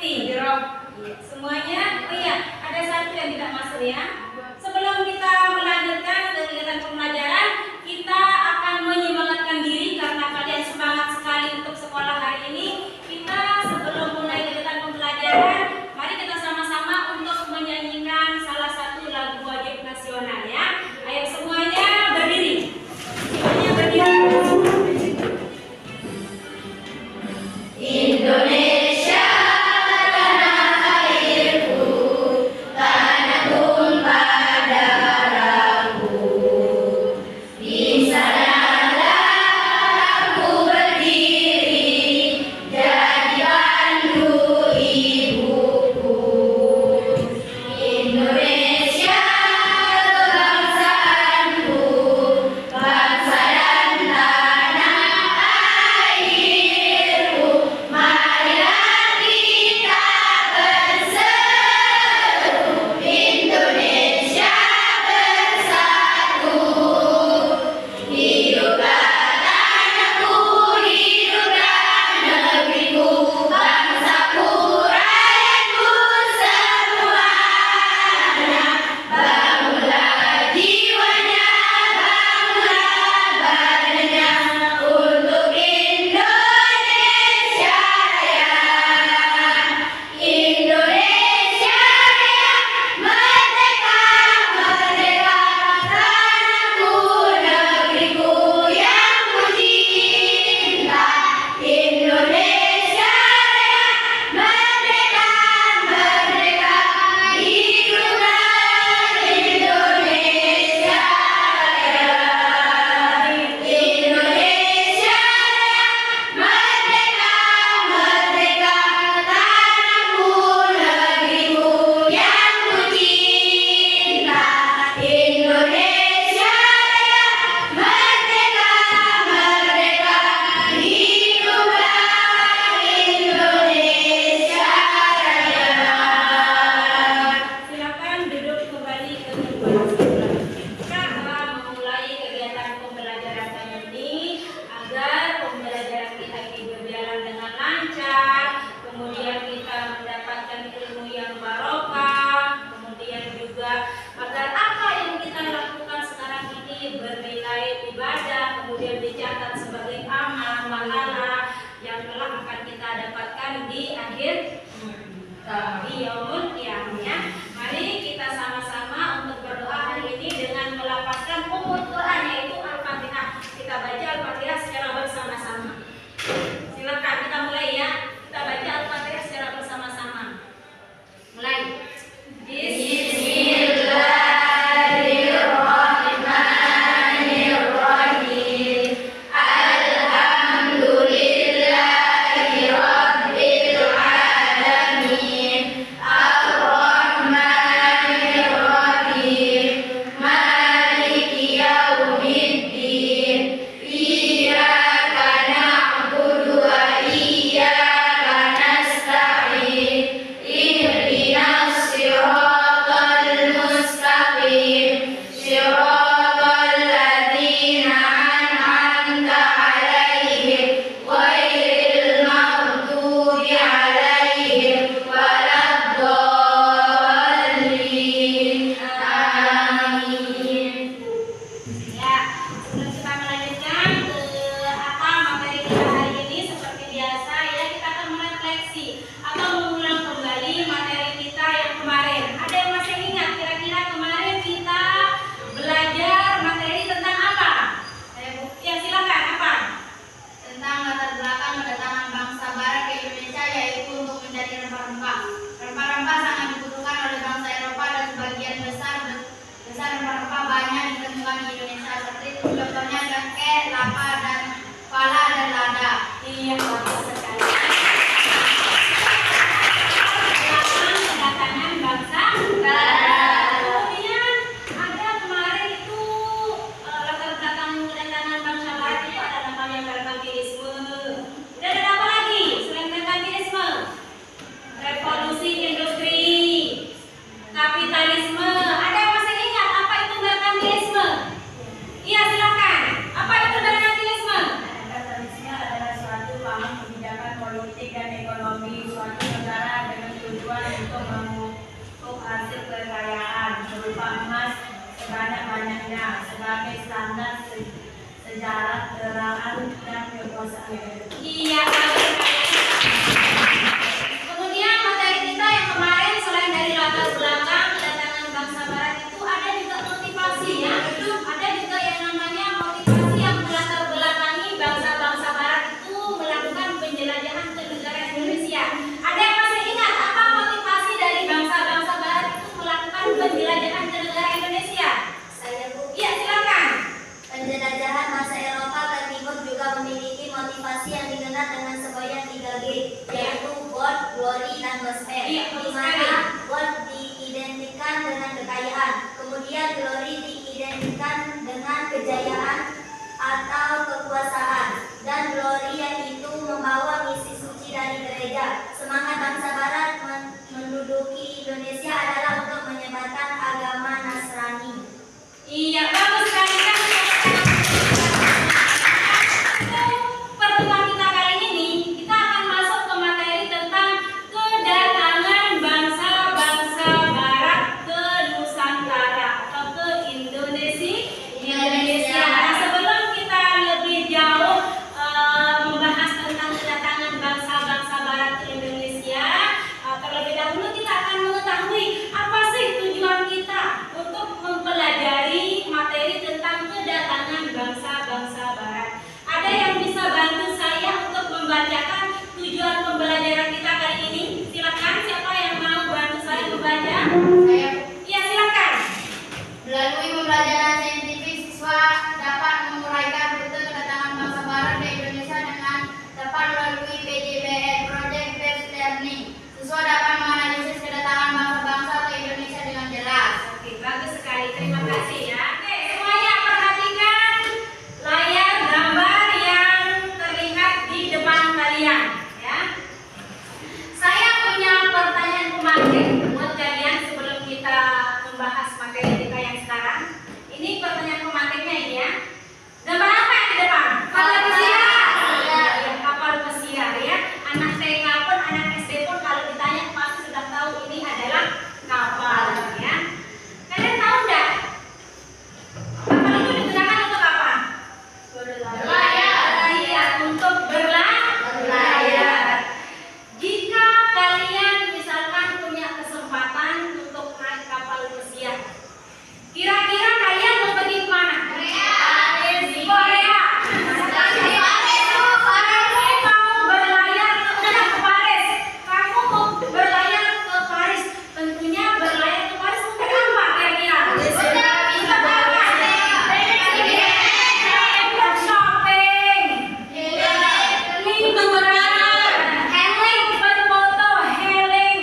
ngerti? Iya. Semuanya? Oh iya, ada satu yang tidak masuk ya. Sebelum kita melanjutkan kegiatan pembelajaran, kita akan menyemangatkan diri karena kalian semangat sekali untuk sekolah hari ini. Kita sebelum mulai kegiatan pembelajaran, mari kita sama-sama untuk menyanyikan salah satu lagu wajib nasional ya. Ayo semuanya berdiri. Semuanya berdiri. Indonesia tanah airku, tanah tumpah darahku. Di sanalah aku berdiri, jadi pandu ibuku. Indonesia kebangsaanku, bangsa dan tanah airku. Marilah kita berseru, Indonesia bersatu. Hiduplah tanahku, hiduplah negeriku, bangsaku, rakyatku semuanya. Bangunlah jiwanya, bangunlah badannya untuk Indonesia Raya. Indonesia Raya, merdeka, merdeka, tanahku, negeriku yang ku cinta. Indonesia Raya, merdeka, merdeka, hiduplah Indonesia Raya. Indonesia Raya, merdeka, merdeka, tanahku, negeriku yang ku cinta. Indonesia Raya, merdeka, merdeka, hiduplah Indonesia Raya. Silakan duduk kembali ke tempat semula. Kita memulai kegiatan pembelajaran kali ini agar pembelajaran kita ini berjalan dengan lancar, kemudian kita mendapatkan ilmu yang barokah, kemudian juga agar apa yang kita lakukan sekarang ini bernilai ibadah, kemudian dicatat sebagai amal pahala yang telah akan kita dapatkan di akhir di yaumul qiyamah. Mari kita sama-sama untuk berdoa hari ini dengan melafazkan Quran yaitu Al-Fatihah. Kita baca Al-Fatihah secara bersama-sama. Silakan kita mulai ya. Kita baca Al-Fatihah secara bersama-sama. Mulai. Bismillahirrahmanirrahim. Alhamdulillahi rabbil alamin. Ar-Rahmanir-Rahim. Maliki yaumiddin. Iyyaka na'budu wa iyyaka nasta'in. Ihdinas siratal mustaqim. Siratal ladzina an'amta 'alaihim ghairil maghdubi 'alaihim waladdallin. Amin. Ya, sebelum kita melanjutkan ke materi kita hari ini seperti biasa ya kita akan merefleksi atau mengulang kembali materi kita yang kemarin. Ada yang masih ingat kira-kira kemarin kita belajar materi tentang apa? Ya silakan apa? Tentang latar belakang kedatangan bangsa Barat ke Indonesia, yaitu untuk mencari rempah-rempah. Rempah-rempah sangat dibutuhkan oleh bangsa Eropa dan sebagian besar rempah-rempah banyak ditemukan di Indonesia. Seperti itu contohnya jahe, lapa, dan pala dan lada. Iya, bagus sekali. Kedatangan bangsa Barat. Kemudian ada kemarin itu latar belakang kedatangan bangsa Barat itu ada namanya merkantilisme. Dan ada apa lagi selain merkantilisme? Revolusi industri, kapitalisme. Ada yang masih ingat apa itu merkantilisme? Iya silakan. Apa itu merkantilisme? Kapitalisme adalah suatu paham berupa emas sebanyak-banyaknya sebagai standar sejarah keterangan dan kekuasaan. Iya, kemudian materi kita yang kemarin selain dari latar belakang kedatangan bangsa Barat itu ada juga motivasi ya. Ada juga yang namanya motivasi yang melatar belakangi bangsa-bangsa Barat itu melakukan penjelajahan ke negara Indonesia. Ada yang masih ingat apa motivasi dari bangsa-bangsa Barat itu melakukan penjelajahan ke negara Indonesia? Saya Bu. Iya, silakan. Penjelajahan masa Eropa ke Timur juga memiliki motivasi yang dikenal dengan semboyan 3G, yaitu God, Glory, dan Gospel. Iya, Di mana God diidentikan dengan kekayaan, kemudian Glory diidentikan dengan kejayaan atau kekuasaan, dan Glory yaitu membawa misi suci dari gereja. Semangat bangsa Barat menduduki Indonesia adalah untuk menyebarkan agama Nasrani. Iya, bagus sekali kan. Pertemuan kita kali ini kita akan masuk ke materi tentang kedatangan bangsa-bangsa Barat ke Nusantara atau ke Indonesia. Nah, sebelum kita lebih jauh membahas tentang kedatangan bangsa-bangsa Barat ke Indonesia, terlebih dahulu kita akan mengetahui apa sih tujuan kita untuk mempelajari materi tentang kedatangan bangsa-bangsa Barat. Ada yang bisa bantu saya untuk membacakan tujuan pembelajaran kita kali ini? Silakan, siapa yang mau bantu saya membaca? Saya Iya, silakan. Melalui pembelajaran saintifik, siswa dapat menguraikan rute kedatangan bangsa Barat ke Indonesia dengan dapat melalui PJBL Project Based Learning. Siswa dapat menganalisis kedatangan bangsa-bangsa ke Indonesia dengan jelas. Oke, bagus sekali. Terima kasih ya. Oke, semuanya perhatikan layar gambar yang terlihat di depan kalian ya. Saya punya pertanyaan pemakai buat kalian sebelum kita membahas materi kita yang sekarang. Ini pertanyaan pemakainya ini ya. Gambar apa yang di depan? Kapal pesiar. Ya, kapal pesiar ya. Anak TK pun, anak SD pun kalau ditanya pasti sudah tahu ini adalah kapal ya. Kalian tahu enggak? Kapal itu digunakan untuk apa? Berlayar. Iya, untuk berlayar. Jika kalian misalkan punya kesempatan untuk naik kapal pesiar, kira-kira kalian mau pergi kemana? Di Korea. Kamu mau berlayar ke Paris. Kamu mau berlayar ke Paris. Tentunya berlayar ke Paris untuk apa kira-kira? Untuk shopping. Liburan, healing, berfoto, healing.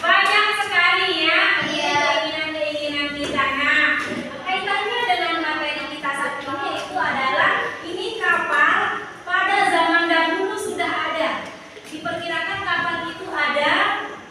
Banyak sekali ya keinginan-keinginan kita. Nah, kaitannya dengan materi kita saat ini itu adalah ini kapal pada zaman dahulu sudah ada. Diperkirakan kapal itu ada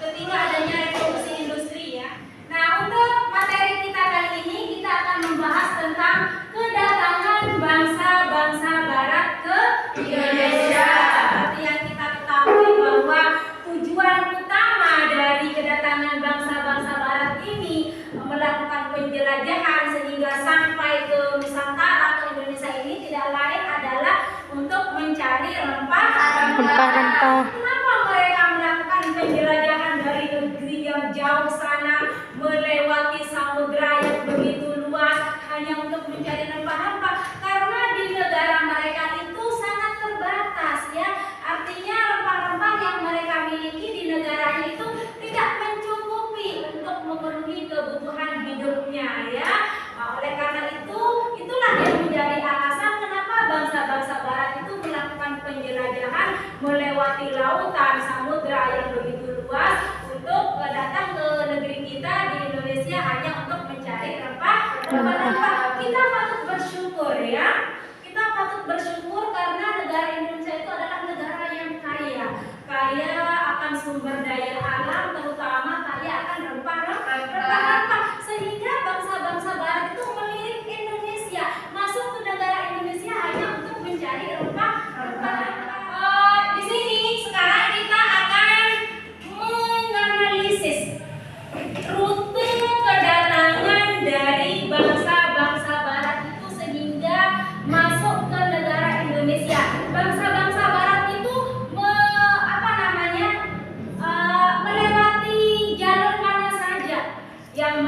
ketika adanya revolusi industri ya. Nah, untuk materi kita kali ini kita akan membahas tentang kedatangan bangsa-bangsa Barat ke Indonesia. Seperti yang kita ketahui bahwa tujuan utama dari kedatangan bangsa-bangsa Barat ini melakukan penjelajahan sehingga sampai ke Nusantara atau Indonesia ini tidak lain adalah untuk mencari rempah-rempah. Kenapa mereka melakukan penjelajahan dari negeri yang jauh sana, melewati samudra yang begitu luas hanya untuk mencari rempah-rempah? Karena di negara mereka itu sangat terbatas ya. Artinya rempah-rempah yang mereka miliki di negaranya itu tidak mencukupi untuk memenuhi kebutuhan hidupnya ya. Nah, oleh karena itu, itulah yang menjadi alasan kenapa bangsa-bangsa Barat itu melakukan penjelajahan melewati lautan samudra yang begitu luas untuk datang ke negeri kita di Indonesia hanya untuk mencari rempah-rempah. Kita patut bersyukur ya. Kita patut bersyukur karena negara Indonesia itu adalah negara yang kaya akan sumber daya alam, terutama kaya akan rempah-rempah, sehingga bangsa-bangsa Barat itu melirik Indonesia, masuk ke negara Indonesia hanya untuk mencari rempah-rempah. Di sini sekarang kita akan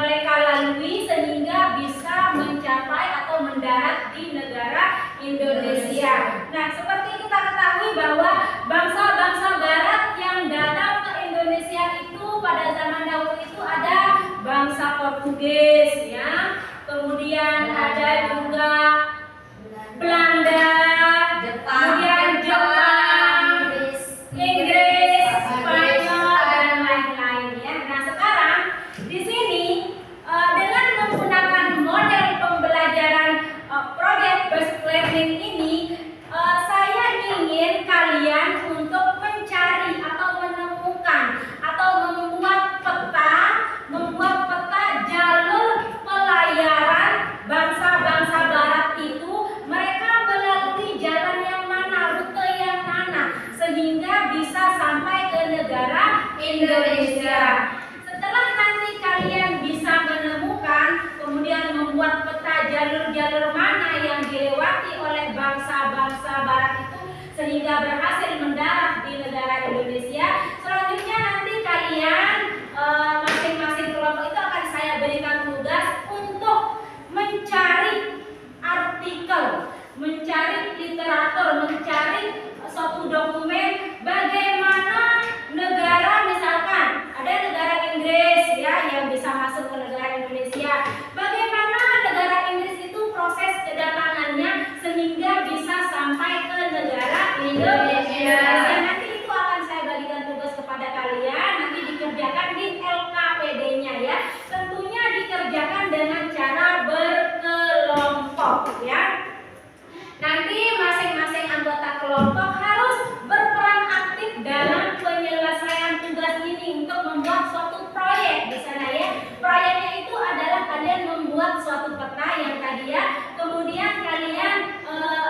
mereka lalui sehingga bisa mencapai atau mendarat di negara Indonesia. Nah, seperti kita ketahui bahwa bangsa-bangsa Barat yang datang ke Indonesia itu pada zaman dahulu itu ada bangsa Portugis, ya, kemudian ada juga Belanda, kemudian Jepang, Inggris, Spanyol, dan lain-lain, ya. Nah, sekarang di sini dengan menggunakan model pembelajaran project based learning ini, saya ingin kalian untuk mencari atau menemukan atau membuat peta jalur pelayaran bangsa-bangsa Barat itu. Mereka melalui jalan yang mana, rute yang mana, sehingga bisa sampai ke negara Indonesia. Setelah nanti kalian bisa menemukan, kemudian membuat peta jalur-jalur mana yang dilewati oleh bangsa-bangsa Barat itu sehingga berhasil mendarat di negara Indonesia. Selanjutnya nanti kalian masing-masing kelompok itu akan saya berikan tugas untuk mencari artikel, mencari literatur, mencari suatu dokumen bagaimana negara, misalkan ada negara Inggris, ya, yang bisa masuk ke negara Indonesia. Bagaimana negara Inggris itu proses kedatangannya sehingga bisa sampai ke negara Indonesia. Nanti itu akan saya bagikan tugas kepada kalian, nanti dikerjakan di LKPD-nya, ya. Tentunya dikerjakan dengan cara berkelompok, ya. Nanti masing-masing anggota kelompok harus berperan aktif dalam penyelesaian tugas ini untuk membuat suatu proyek di sana, ya. Proyeknya itu adalah kalian membuat suatu peta yang tadi, ya. Kemudian kalian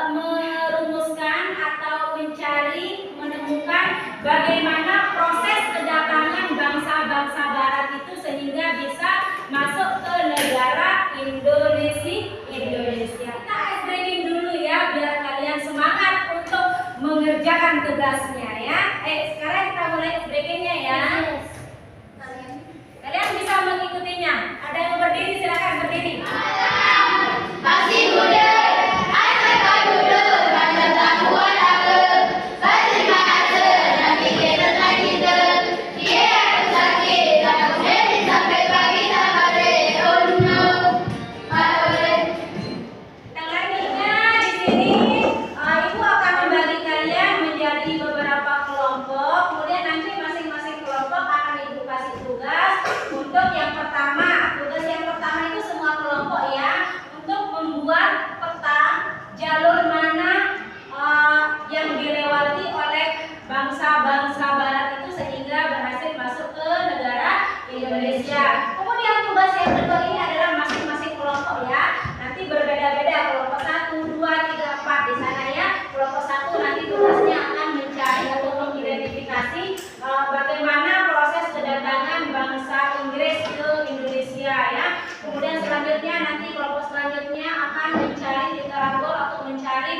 merumuskan atau menemukan bagaimana proses kedatangan bangsa-bangsa Barat itu sehingga bisa masuk ke negara Indonesia. Kita ice breaking dulu, ya, biar kalian semangat untuk mengerjakan tugasnya, ya. Sekarang kita mulai ice breakingnya, ya. Kalian bisa mengikutinya. Ada yang berdiri, silakan berdiri. Masih muda, mereka duduk, pada tamuan aku, berterima kasih, nanti kita lagi dia sakit, aku jadi sampai pagi sampai Selanjutnya di sini ibu akan membagi kalian menjadi beberapa kelompok. Kemudian nanti masing-masing kelompok akan ibu kasih tugas. Untuk yang pertama, tugas yang pertama itu semua kelompok, ya, untuk membuat peta jalur mana yang dilewati oleh bangsa-bangsa Barat itu sehingga berhasil masuk ke negara Indonesia. Kemudian tugas yang kedua ini adalah masing-masing kelompok, ya. Nanti berbeda-beda, kelompok 1, 2, 3, 4 di sana, ya. Kelompok 1 nanti tugasnya akan mencari atau mengidentifikasi bagaimana proses kedatangan bangsa Inggris ke Indonesia, ya. Kemudian selanjutnya nanti kelompok selanjutnya akan mencari literatur atau mencari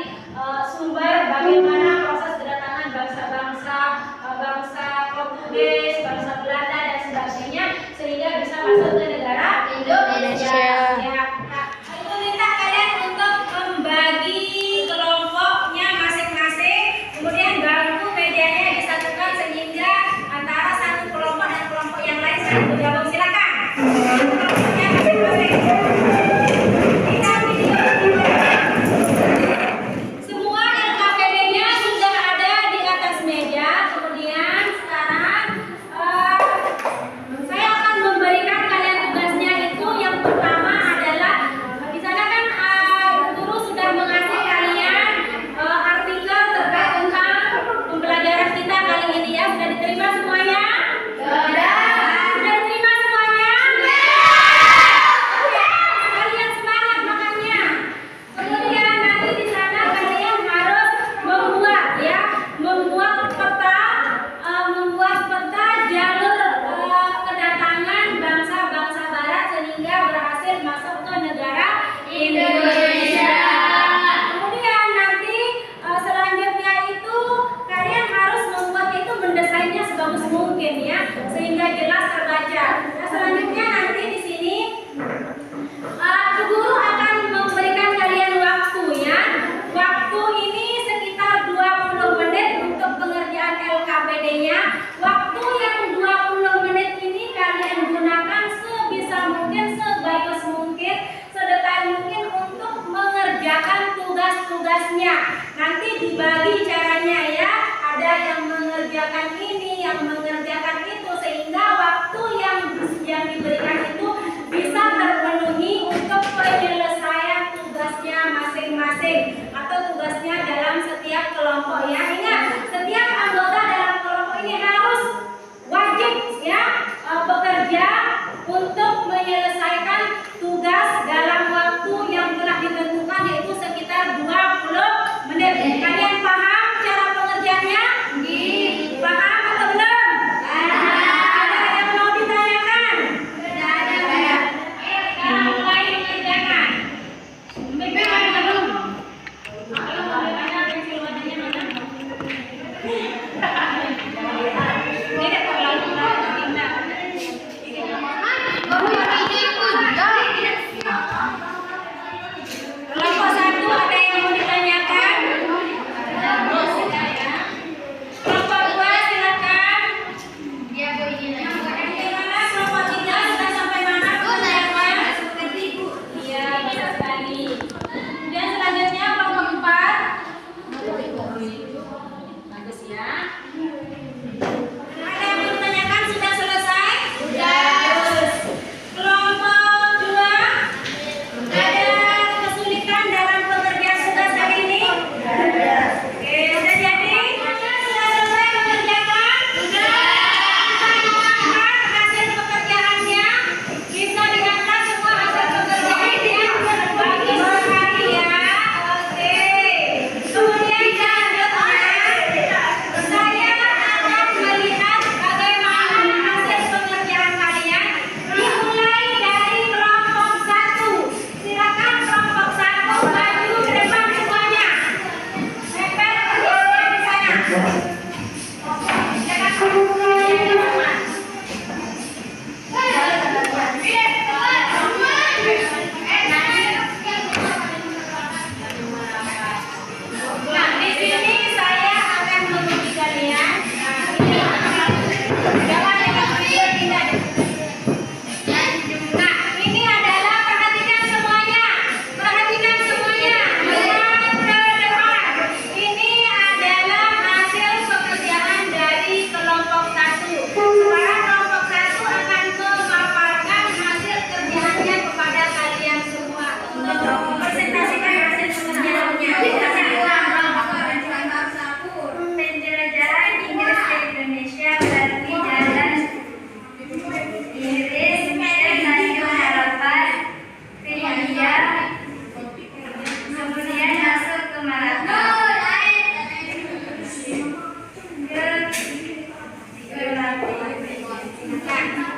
sumber bagaimana proses kedatangan bangsa-bangsa Portugis, bangsa Belanda dan sebagainya sehingga bisa masuk ke negara Indonesia. Ya. Nah, itu minta kalian untuk membagi kelompoknya masing-masing, kemudian bangku mejanya disatukan sehingga antara satu kelompok dan kelompok yang lain saling bergabung. Silakan. Kelompoknya masing-masing. Kita semua LKPD-nya sudah ada di atas meja. Kemudian sekarang saya akan memberikan kalian tugasnya itu. Yang pertama adalah di sana kan guru sudah mengasih kalian artikel terkait tentang pembelajaran kita kali ini, ya. Sudah diterima semuanya? Sudah diterima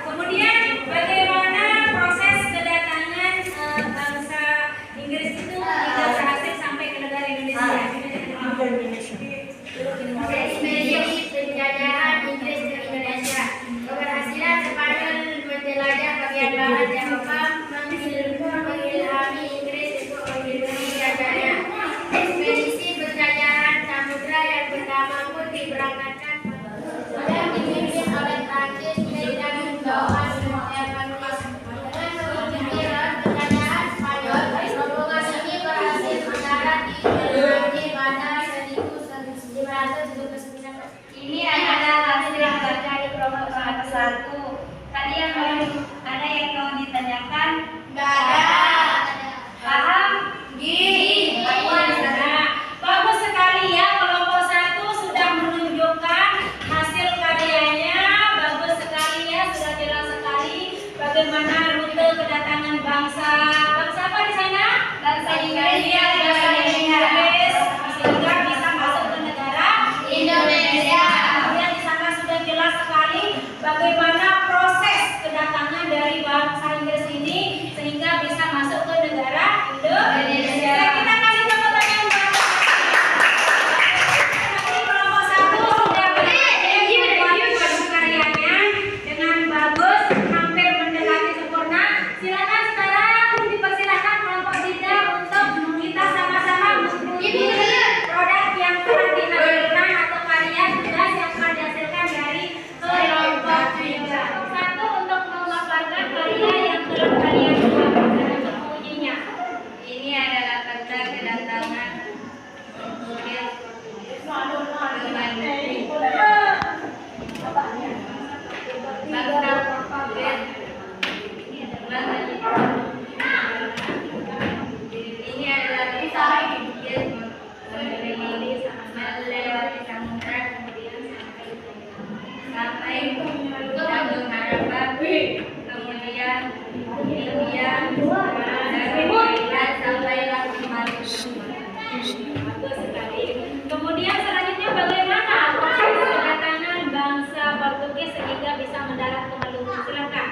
Kemudian bagaimana proses kedatangan bangsa Inggris itu hingga berhasil sampai ke negara Indonesia? Ekspedisi penjajahan Inggris ke Indonesia. Keberhasilan Spanyol menjelajah bagian barat Eropa mengilhami Inggris untuk melindungi jajahnya. Ekspedisi penjajahan samudra yang pertama pun diberangkatkan dan dipimpin oleh Prancis dan bawahan Eropa. Dengan mengikuti penjajahan Spanyol, rombongan ini berhasil mendarat di Bandar 1579. Ini adalah hasil dari kelompok satu. Tadi yang ada yang mau ditanyakan? Nggak ada. Paham? Gini, bagus sekali ya, kelompok satu sudah menunjukkan hasil karyanya, bagus sekali ya, sudah jelas sekali bagaimana rute kedatangan bangsa apa di sana? Bangsa Inggris. Iya, bangsa Inggris sehingga bisa masuk ke negara Indonesia. Kemudian di sana sudah jelas sekali bagaimana proses kedatangan dari bangsa Inggris ini sehingga bisa masuk ke negara Indonesia. Kita kasih tepuk tangan yang banyak. Nanti kelompok satu sudah berhasil membuat karyanya dengan bagus, hampir mendekati sempurna. Silakan sekarang dipersilakan kelompok 3 untuk kita sama-sama mengikuti produk yang telah dihasilkan atau karya tugas yang telah dihasilkan dari kelompok 3. Satu untuk memaparkan karya yang telah kalian buat dan mengujinya. Ini adalah tanda kedatangan Inggris ini adalah melewati samudra kemudian sampai Tanjung Harapan, kemudian India dari Thailand sampailah di Malaysia. Bagus sekali. Kemudian selanjutnya bagaimana proses kedatangan bangsa Portugis sehingga bisa mendarat ke Maluku? Silakan.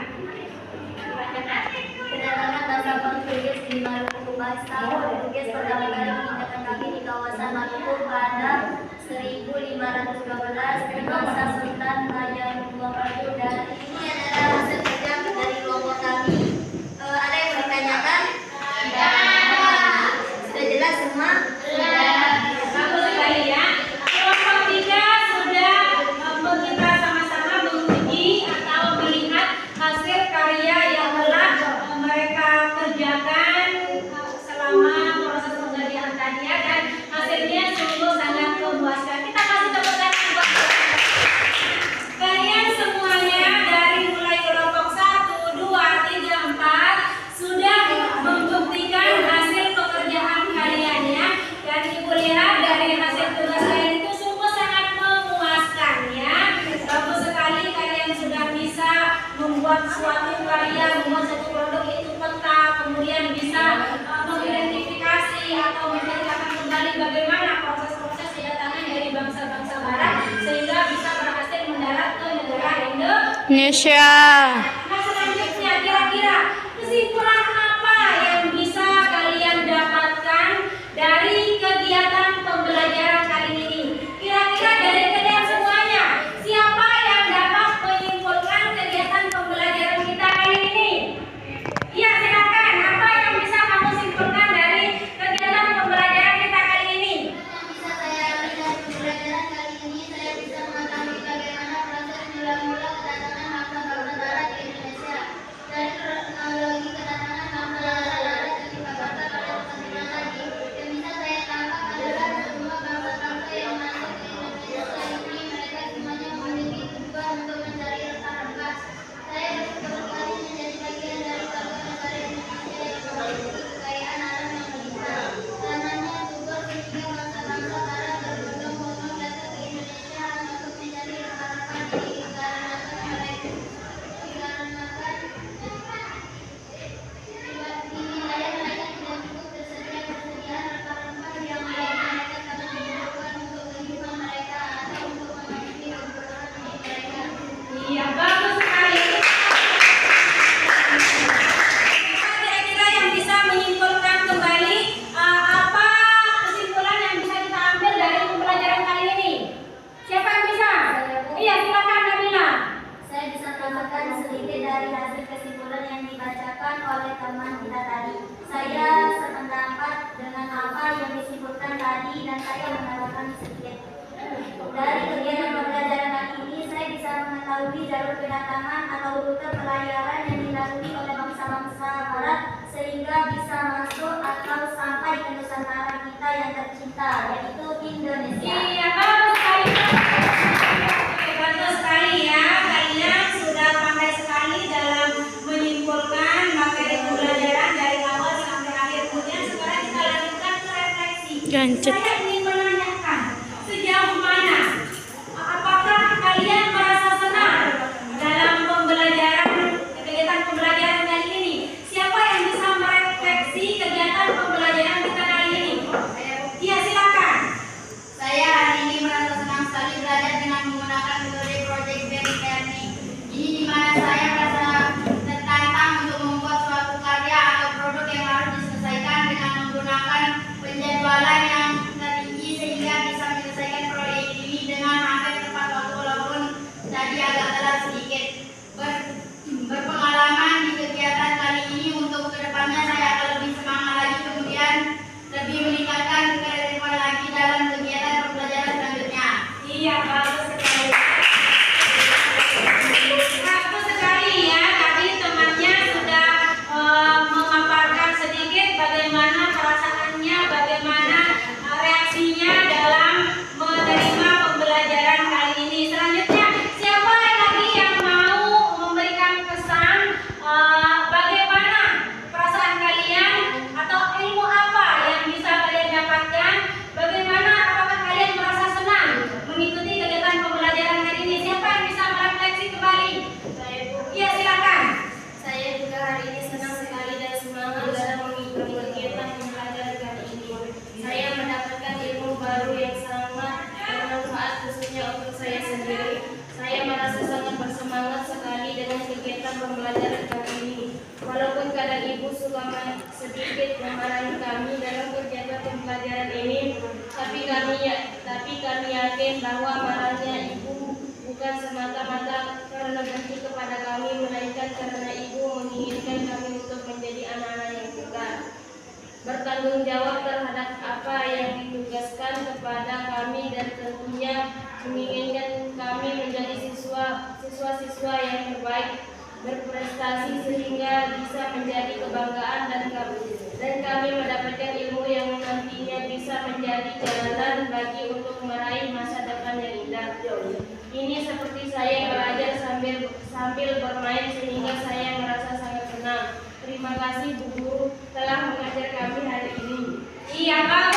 Bacakan. Kedatangan bangsa Portugis di Maluku. Bangsa Portugis pertama kali menginjakan kaki di kawasan Maluku pada 1512 di masa Sultan Majapahit. Dan ini adalah hasil kerja dari kelompok kami. Ada yang bertanyakan? Sudah jelas semua? Bagus sekali ya. Kelompok 3 sudah kita sama-sama menguji atau melihat hasil karya yang telah mereka kerjakan selama proses penggalian tadi ya, dan hasilnya sungguh sangat memuaskan. Kita kasih tepuk tangan buat kalian semuanya dari mulai kelompok 1, 2, 3, 4 sudah membuktikan hasil pekerjaan karyanya, dan ibu lihat dari hasil tugas kalian itu sungguh sangat memuaskan ya. Bagus sekali kalian sudah bisa membuat suatu karya, membuat satu produk itu peta, kemudian bisa mengidentifikasi atau menceritakan kembali bagaimana proses-proses kedatangan dari bangsa-bangsa barat sehingga bisa berhasil mendarat ke negara Indonesia. Nah, selanjutnya kira-kira kesimpulan apa yang bisa kalian dapatkan dari kegiatan pembelajaran kali ini? Kira-kira dari kalian semuanya, siapa yang dapat menyimpulkan kegiatan pembelajaran kita kali ini? Iya, silakan. Apa yang bisa kamu simpulkan dari kegiatan pembelajaran kita kali ini? Bisa saya lihat pembelajaran kali ini, saya bisa mengetahui bagaimana proses mula-mula kedatangan bangsa-bangsa barat ke Indonesia. Dari kronologi kedatangan dari hasil kesimpulan yang dibacakan oleh teman kita tadi. Saya sependapat dengan apa yang disimpulkan tadi dan saya menambahkan sedikit. Dari kegiatan pembelajaran kali ini, saya bisa mengetahui jalur kedatangan atau rute pelayaran yang dilalui oleh bangsa-bangsa Barat sehingga bisa masuk atau sampai ke Nusantara kita yang tercinta, yaitu Indonesia. Iya, bagus sekali. Bagus sekali ya, kalian sudah pandai sekali dalam menyimpulkan materi pembelajaran dari awal sampai akhir. Kemudian sekarang kita lanjutkan ke refleksi. Saya ingin menanyakan, sejauh mana apakah kalian merasa senang dalam pembelajaran kegiatan pembelajaran kali ini? Siapa yang bisa merefleksi kegiatan pembelajaran kita kali ini? Iya, silakan. Saya hari ini merasa senang sekali belajar dengan menggunakan metode project based learning. Ini di mana saya merasa tertantang untuk membuat suatu karya atau produk yang harus diselesaikan dengan menggunakan penjadwalan yang terrinci sehingga bisa menyelesaikan proyek ini dengan hampir tepat waktu walaupun tadi agak telat sedikit. Berpengalaman di kegiatan kali ini untuk kedepannya saya akan lebih semangat lagi, kemudian lebih meningkatkan kreativitas lagi dalam kegiatan pembelajaran selanjutnya. Iya, bagus sekali. Bagus sekali ya. Tadi temannya sudah memaparkan sedikit bagaimana perasaannya, bagaimana reaksinya dalam menerima pembelajaran kali ini. Selanjutnya, siapa lagi yang mau memberikan pesan bagaimana perasaan kalian atau ilmu apa yang bisa kalian dapatkan? Bagaimana, apakah kalian merasa senang mengikuti kegiatan pembelajaran hari ini? Siapa yang bisa merefleksi kembali? Iya, silakan. Saya juga hari ini senang sekali dan semangat dalam mengikuti kegiatan pembelajaran kali ini. Saya mendapatkan ilmu baru yang sangat bermanfaat khususnya untuk saya sendiri. Saya merasa sangat bersemangat sekali dengan kegiatan pembelajaran kali ini. Walaupun kadang ibu suka sedikit memarahi kami dalam kegiatan pembelajaran ini, tapi kami yakin bahwa marahnya ibu bukan semata-mata karena benci kepada kami, melainkan karena ibu menginginkan kami untuk menjadi anak-anak yang pintar, bertanggung jawab terhadap apa yang ditugaskan kepada kami, dan tentunya menginginkan kami menjadi siswa-siswa yang terbaik, berprestasi sehingga bisa menjadi kebanggaan dan kami mendapatkan ilmu yang nantinya bisa menjadi jalanan bagi untuk meraih masa depan yang indah. Ini seperti saya belajar sambil bermain sehingga saya merasa sangat senang. Terima kasih Bu Guru telah mengajar kami hari ini. Iya, bagus.